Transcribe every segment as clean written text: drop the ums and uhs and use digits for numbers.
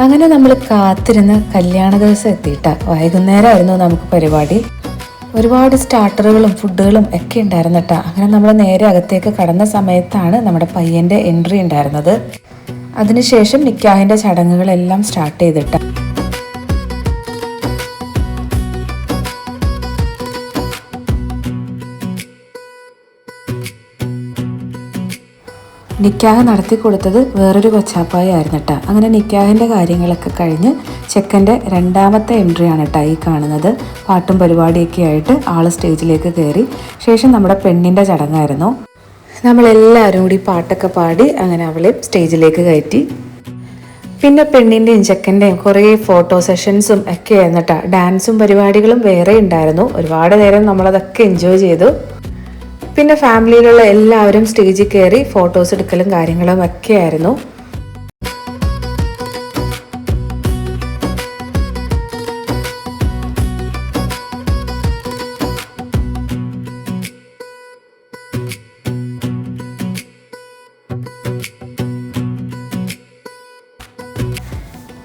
അങ്ങനെ നമ്മൾ കാത്തിരുന്ന് കല്യാണ ദിവസം എത്തിയിട്ട. വൈകുന്നേരമായിരുന്നു നമുക്ക് പരിപാടി. ഒരുപാട് സ്റ്റാർട്ടറുകളും ഫുഡുകളും ഒക്കെ ഉണ്ടായിരുന്നു കേട്ടോ. അങ്ങനെ നമ്മൾ നേരെ അകത്തേക്ക് കടന്ന സമയത്താണ് നമ്മുടെ പയ്യൻ്റെ എൻട്രി ഉണ്ടായിരുന്നത്. അതിനുശേഷം നിക്കാഹിൻ്റെ ചടങ്ങുകളെല്ലാം സ്റ്റാർട്ട് ചെയ്തിട്ട. നിക്കാഹ് നടത്തി കൊടുത്തത് വേറൊരു കൊച്ചാപ്പായി ആയിരുന്നു കേട്ടോ. അങ്ങനെ നിക്കാഹിൻ്റെ കാര്യങ്ങളൊക്കെ കഴിഞ്ഞ് ചെക്കൻ്റെ രണ്ടാമത്തെ എൻട്രി ആണ് കേട്ടോ ഈ കാണുന്നത്. പാട്ടും പരിപാടിയൊക്കെ ആയിട്ട് ആൾ സ്റ്റേജിലേക്ക് കയറി. ശേഷം നമ്മുടെ പെണ്ണിൻ്റെ ചടങ്ങായിരുന്നു. നമ്മളെല്ലാവരും കൂടി പാട്ടൊക്കെ പാടി അങ്ങനെ അവളെ സ്റ്റേജിലേക്ക് കയറ്റി. പിന്നെ പെണ്ണിൻ്റെയും ചെക്കൻ്റെയും കുറേ ഫോട്ടോ സെഷൻസും ഒക്കെ ആയിരുന്നു കേട്ടോ. ഡാൻസും പരിപാടികളും വേറെ ഉണ്ടായിരുന്നു. ഒരുപാട് നേരം നമ്മളതൊക്കെ എൻജോയ് ചെയ്തു. പിന്നെ ഫാമിലിയിലുള്ള എല്ലാവരും സ്റ്റേജിൽ കയറി ഫോട്ടോസ് എടുക്കലും കാര്യങ്ങളും ഒക്കെ ആയിരുന്നു.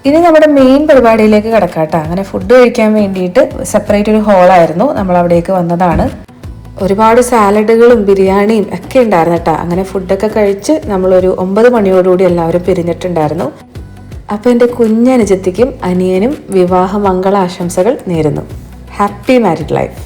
ഇനി നമ്മുടെ മെയിൻ പരിപാടിയിലേക്ക് കിടക്കാട്ടോ. അങ്ങനെ ഫുഡ് കഴിക്കാൻ വേണ്ടിയിട്ട് സെപ്പറേറ്റ് ഒരു ഹോളായിരുന്നു, നമ്മൾ അവിടേക്ക് വന്നതാണ്. ഒരുപാട് സാലഡുകളും ബിരിയാണിയും ഒക്കെ ഉണ്ടായിരുന്നു കേട്ടോ. അങ്ങനെ ഫുഡൊക്കെ കഴിച്ച് നമ്മളൊരു 9 മണിയോടുകൂടി എല്ലാവരും പിരിഞ്ഞിട്ടുണ്ടായിരുന്നു. അപ്പോൾ എൻ്റെ കുഞ്ഞനുജത്തിക്കും അനിയനും വിവാഹ മംഗളാശംസകൾ നേരുന്നു. Happy married life.